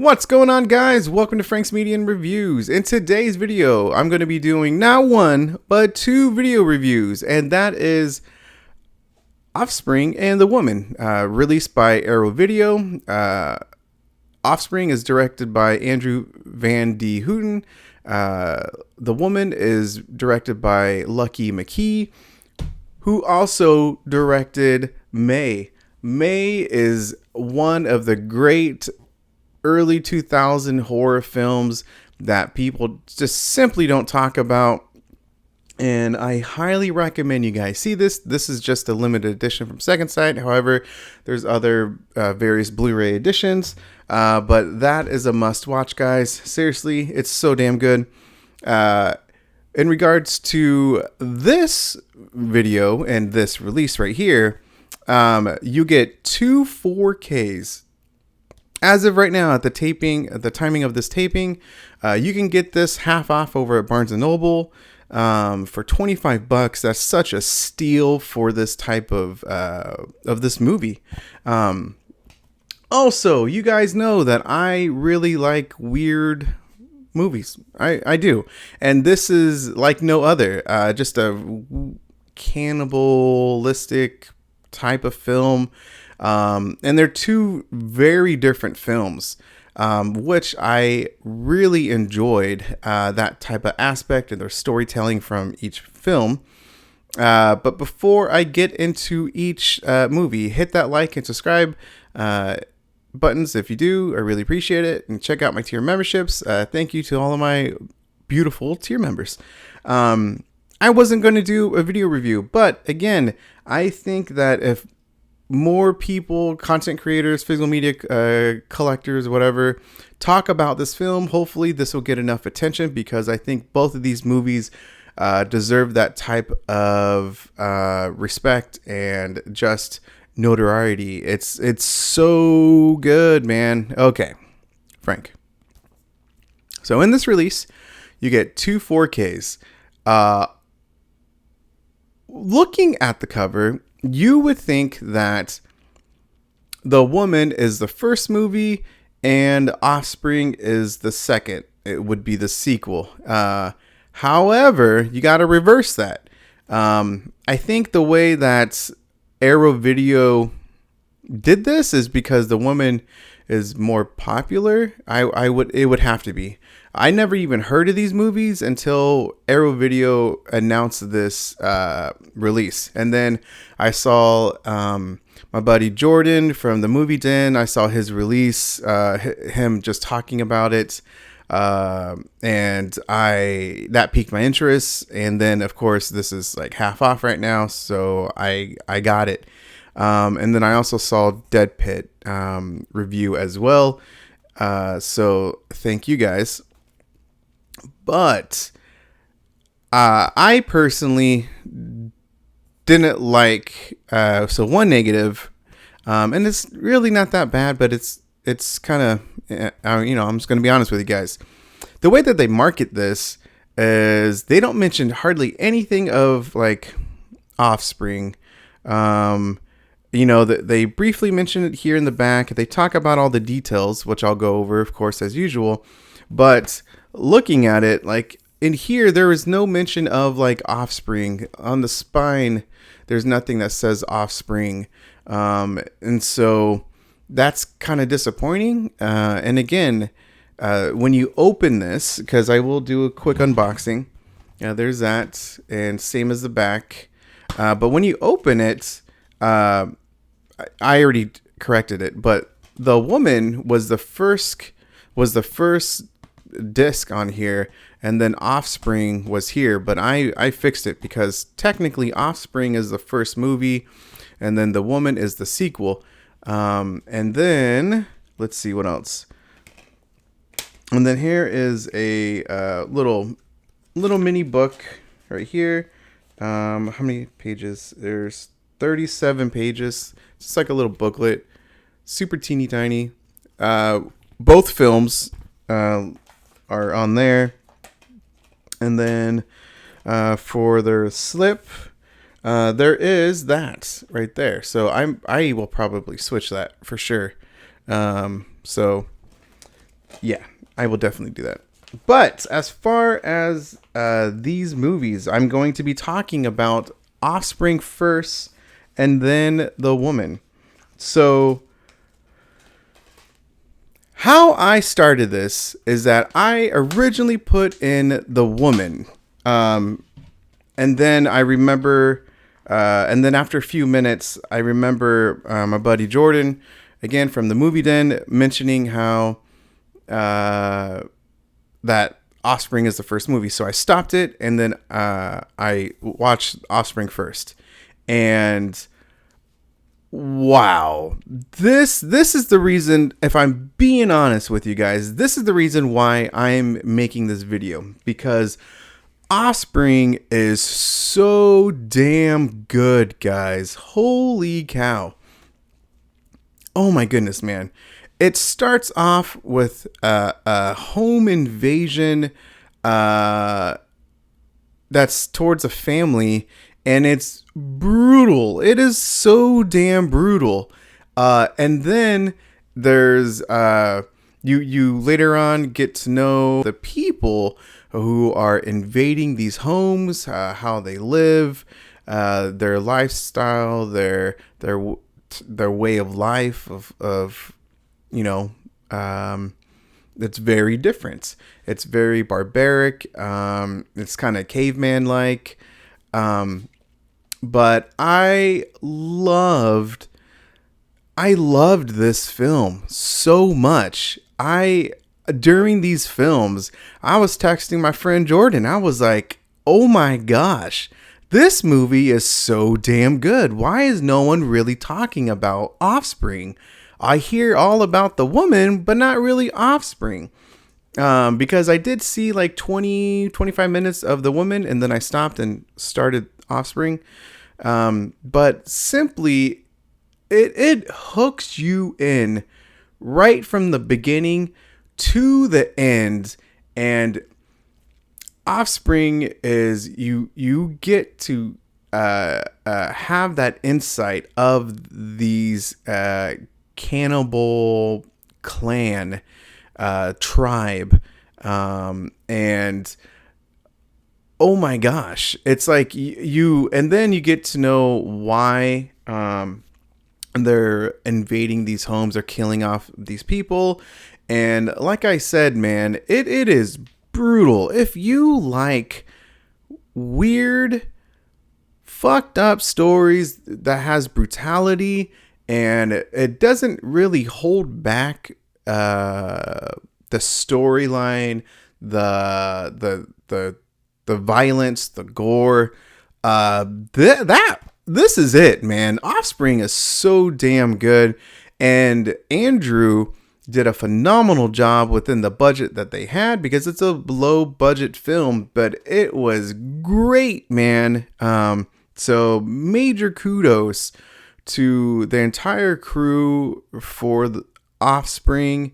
What's going on, guys? Welcome to Frank's Media and Reviews. In today's video, I'm going to be doing not one, but two video reviews, and that is Offspring and The Woman, released by Arrow Video. Offspring is directed by Andrew Van D. Houten. The Woman is directed by Lucky McKee, who also directed May. May is one of the great early 2000 horror films that people just simply don't talk about, and I highly recommend you guys see this. This is just a limited edition from Second Sight. However, there's other various Blu-ray editions, but that is a must watch, guys. Seriously, it's so damn good. In regards to this video and this release right here, you get two 4Ks. As of right now, at the timing of this taping, you can get this half off over at Barnes & Noble for $25. That's such a steal for this type of this movie. Also, you guys know that I really like weird movies. I do. And this is like no other. Just a cannibalistic type of film. And they're two very different films, which I really enjoyed that type of aspect and their storytelling from each film. But before I get into each movie, hit that like and subscribe buttons if you do. I really appreciate it. And check out my tier memberships. Thank you to all of my beautiful tier members. I wasn't going to do a video review, but again, I think that if more people, content creators, physical media collectors, whatever, talk about this film, hopefully this will get enough attention, because I think both of these movies deserve that type of respect and just notoriety. It's so good, man. Okay, Frank. So in this release, you get two 4Ks. Looking at the cover, you would think that The Woman is the first movie and Offspring is the second. It would be the sequel. However, you got to reverse that. I think the way that Arrow Video did this is because The Woman is more popular. It would have to be. I never even heard of these movies until Arrow Video announced this release. And then I saw my buddy Jordan from the Movie Den. I saw his release, him just talking about it. And that piqued my interest. And then, of course, this is like half off right now. So I got it. And then I also saw Dead Pit review as well. So thank you guys. But I personally didn't like, so one negative, and it's really not that bad, but it's kind of, I'm just going to be honest with you guys. The way that they market this is they don't mention hardly anything of like Offspring. They briefly mention it here in the back. They talk about all the details, which I'll go over, of course, as usual. But looking at it, like in here, there is no mention of like Offspring. On the spine, there's nothing that says Offspring. And so that's kind of disappointing. And again, when you open this, because I will do a quick unboxing. There's that, and same as the back. But when you open it, I already corrected it, but The Woman was the first disc on here, and then Offspring was here, but I fixed it because technically Offspring is the first movie, and then The Woman is the sequel. And then let's see what else. And then here is a little mini book right here. How many pages? There's 37 pages. It's like a little booklet, super teeny tiny. Both films are on there. And then for their slip, there is that right there. So I will probably switch that for sure. So Yeah, I will definitely do that. But as far as these movies, I'm going to be talking about Offspring first and then The Woman. So, how I started this is that I originally put in The Woman. And then I remember, and then after a few minutes, I remember my buddy Jordan, again from the Movie Den, mentioning how that Offspring is the first movie. So I stopped it, and then I watched Offspring first. And wow, this is the reason, if I'm being honest with you guys, this is the reason why I'm making this video, because Offspring is so damn good, guys. Holy cow. Oh my goodness, man. It starts off with a home invasion that's towards a family, and it's brutal. It is so damn brutal. And then there's you later on get to know the people who are invading these homes, how they live, their lifestyle, their way of life of you know, it's very different. It's very barbaric. It's kind of caveman like. But I loved this film so much. During these films, I was texting my friend Jordan. I was like, oh my gosh, this movie is so damn good. Why is no one really talking about Offspring? I hear all about The Woman, but not really Offspring. Because I did see like 25 minutes of The Woman, and then I stopped and started Offspring. But simply, it hooks you in right from the beginning to the end. And Offspring is you get to have that insight of these cannibal clan tribe, and oh my gosh, it's like and then you get to know why they're invading these homes, they're killing off these people. And like I said, man, it is brutal. If you like weird, fucked up stories that has brutality, and it doesn't really hold back the storyline, the violence, the gore, this is it, man. Offspring is so damn good, and Andrew did a phenomenal job within the budget that they had, because it's a low budget film, but it was great, man. So major kudos to the entire crew for the Offspring.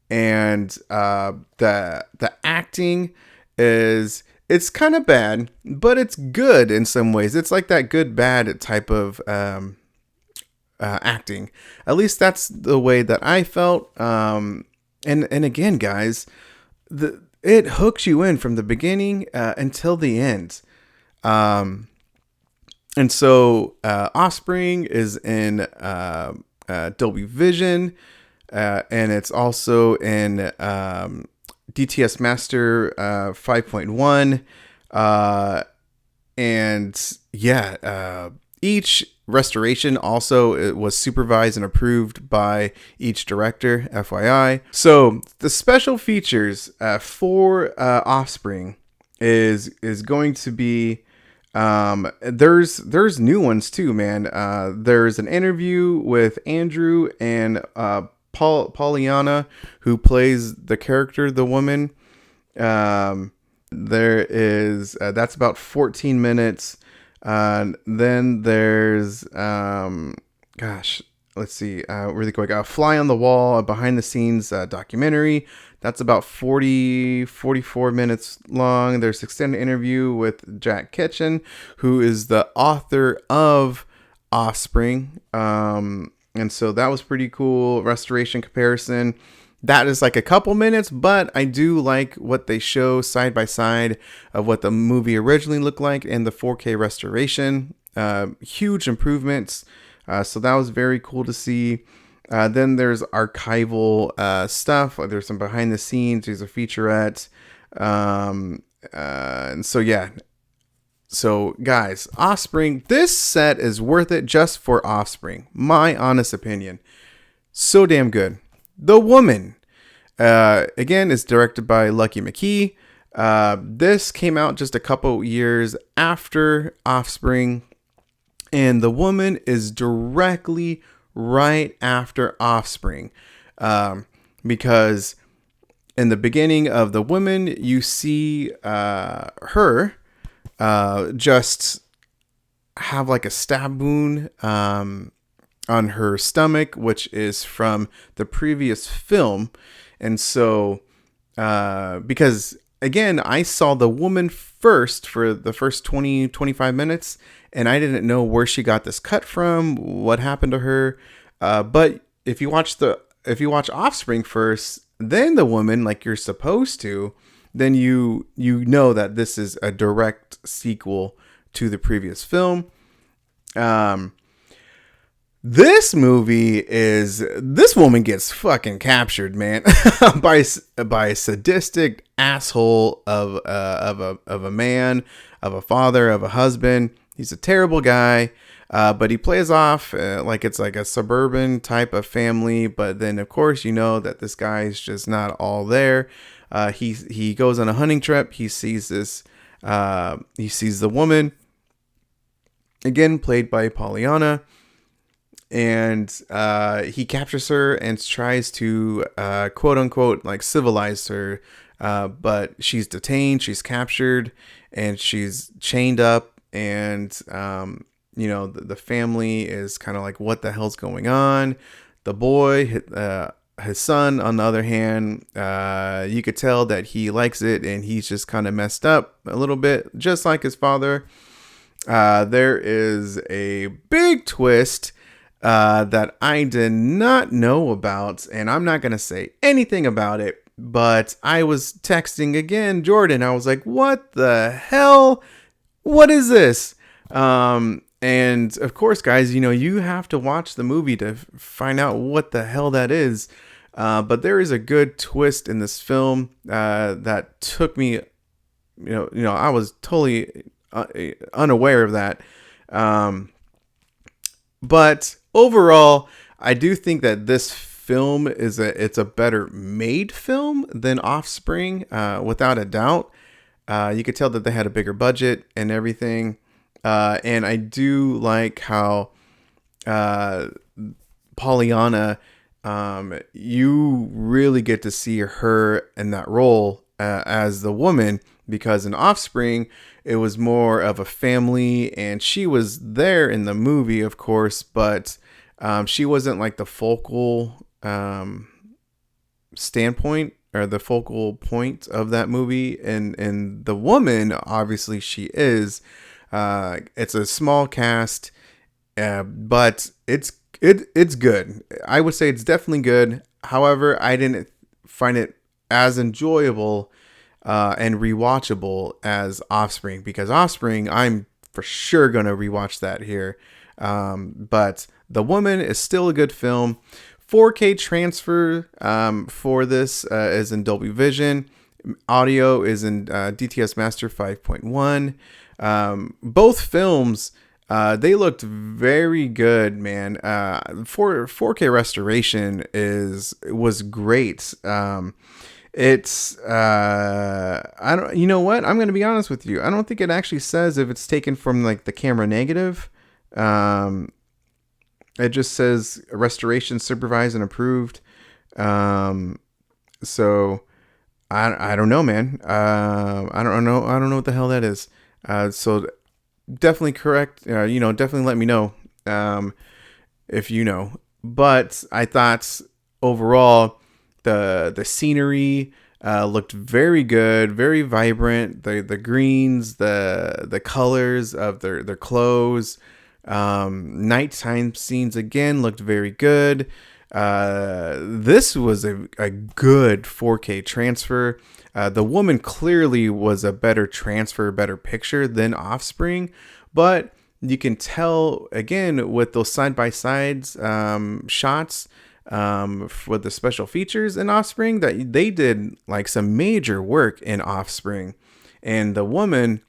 And the acting it's kind of bad, but it's good in some ways. It's like that good bad type of acting. At least that's the way that I felt. And again, guys, it hooks you in from the beginning until the end. And so Offspring is in Dolby Vision, and it's also in DTS Master 5.1. And yeah, each restoration also it was supervised and approved by each director, FYI. So the special features for Offspring is going to be there's new ones too, man. There's an interview with Andrew and Pollyanna, who plays the character, the woman. There is that's about 14 minutes. Then there's gosh, let's see, really quick, Fly on the Wall, a behind the scenes documentary. That's about 44 minutes long. There's extended interview with Jack Ketchum, who is the author of Offspring. And so that was pretty cool. Restoration comparison. that is like a couple minutes, but I do like what they show side by side of what the movie originally looked like and the 4K restoration. Huge improvements. So that was very cool to see. Then there's archival stuff. There's some behind the scenes. There's a featurette. And so, yeah. So, guys, Offspring, this set is worth it just for Offspring. My honest opinion. So damn good. The Woman, again, is directed by Lucky McKee. This came out just a couple years after Offspring. And The Woman is directly right after Offspring. Because in the beginning of The Woman, you see her just have like a stab wound on her stomach, which is from the previous film. And so, because again, I saw The Woman first for the first 20-25 minutes, and I didn't know where she got this cut from, what happened to her. But if you watch Offspring first, then The Woman, like you're supposed to, then you know that this is a direct sequel to the previous film. This woman gets fucking captured, man, by a sadistic asshole of a man, of a father, of a husband. He's a terrible guy, but he plays off like it's like a suburban type of family. But then, of course, you know that this guy is just not all there. He goes on a hunting trip. He sees this. He sees the woman, again played by Pollyanna. And he captures her and tries to quote unquote like civilize her, but she's detained, she's captured, and she's chained up. And the family is kind of like, what the hell's going on? The boy, his son, on the other hand, you could tell that he likes it, and he's just kind of messed up a little bit, just like his father. There is a big twist that I did not know about, and I'm not going to say anything about it, but I was texting again Jordan. I was like, what the hell? What is this? And of course, guys, you have to watch the movie to find out what the hell that is. But there is a good twist in this film that took me, I was totally unaware of that. But overall, I do think that this film it's a better made film than Offspring, without a doubt. You could tell that they had a bigger budget and everything. And I do like how Pollyanna, you really get to see her in that role as the woman, because in Offspring, it was more of a family, and she was there in the movie, of course, but she wasn't like the focal standpoint or the focal point of that movie. And The Woman, obviously she is. It's a small cast, but it's good. I would say it's definitely good. However, I didn't find it as enjoyable and rewatchable as Offspring, because Offspring, I'm for sure gonna rewatch that here. But The Woman is still a good film. 4K transfer for this is in Dolby Vision. Audio is in DTS Master 5.1. Both films, they looked very good, man. 4K restoration was great. It's I don't, you know what? I'm going to be honest with you. I don't think it actually says if it's taken from like the camera negative. It just says restoration supervised and approved. So I don't know, man. I don't know what the hell that is. So definitely correct. Definitely let me know if you know. But I thought overall the scenery looked very good, very vibrant. The greens, the colors of their clothes. Nighttime scenes again looked very good. This was a good 4K transfer. The Woman clearly was a better transfer, better picture than Offspring, but you can tell again with those side by sides shots with the special features in Offspring that they did like some major work in Offspring, and The Woman,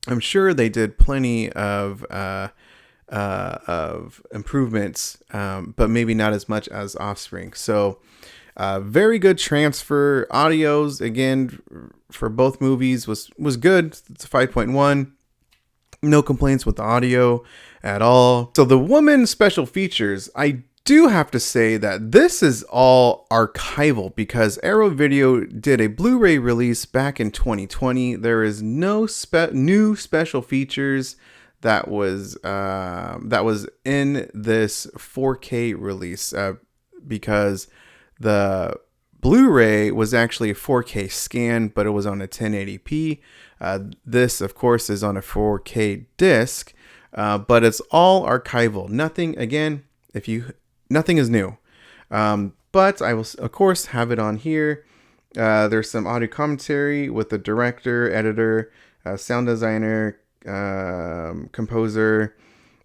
I'm sure they did plenty of improvements, but maybe not as much as Offspring. So very good transfer. Audios again for both movies was good. It's a 5.1. No complaints with the audio at all. So The Woman special features, I do have to say that this is all archival because Arrow Video did a Blu-ray release back in 2020. There is no new special features that was in this 4K release because the Blu-ray was actually a 4K scan, but it was on a 1080p. This, of course, is on a 4K disc, but it's all archival. Nothing, again, nothing is new. But I will, of course, have it on here. There's some audio commentary with the director, editor, sound designer, composer.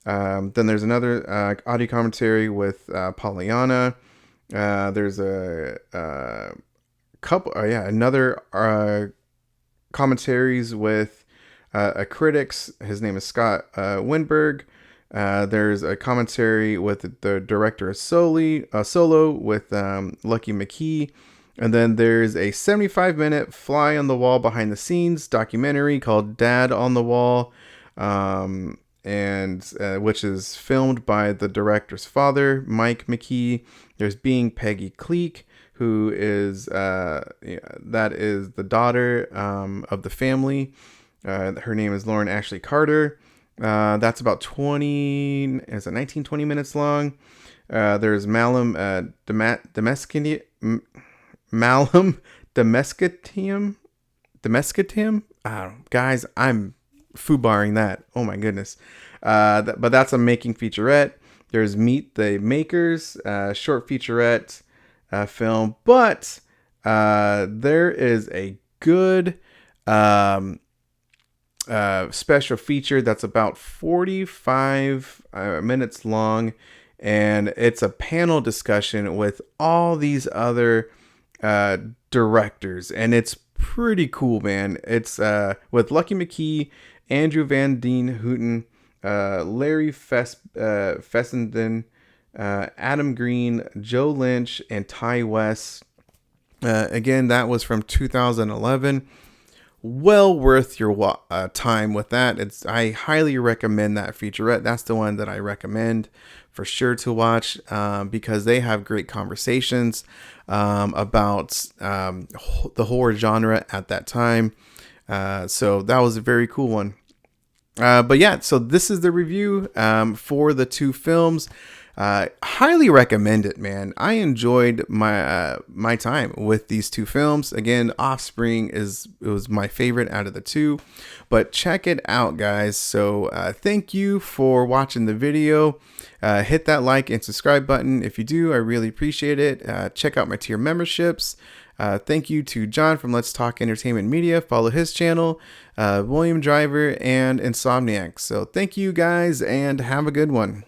Then there's another audio commentary with Pollyanna. There's a couple, another commentaries with a critics. His name is Scott Winberg. There's a commentary with the director of Solo with Lucky McKee. And then there's a 75-minute fly on the wall behind the scenes documentary called Dad on the Wall, and which is filmed by the director's father, Mike McKee. There's Being Peggy Cleek, who is that is the daughter of the family. Her name is Lauren Ashley Carter. That's about 19, 20 minutes long. There's Malum Domescitium. Guys, I'm foobarring that. Oh my goodness. But that's a making featurette. There's Meet the Makers, short featurette film. But there is a good special feature that's about 45 minutes long, and it's a panel discussion with all these other directors, and it's pretty cool, man. It's with Lucky McKee, Andrew Van Deen Hooten, Larry Fessenden, Adam Green, Joe Lynch, and Ty West. Again, that was from 2011. Well worth your time with that. I highly recommend that featurette. That's the one that I recommend for sure to watch because they have great conversations about the horror genre at that time. So that was a very cool one. But yeah, so this is the review for the two films. Highly recommend it, man. I enjoyed my time with these two films. Again, Offspring was my favorite out of the two, but check it out, guys. So thank you for watching the video. Hit that like and subscribe button if you do. I really appreciate it. Check out my tier memberships. Thank you to John from Let's Talk Entertainment Media. Follow his channel, William Driver, and Insomniac. So thank you guys, and have a good one.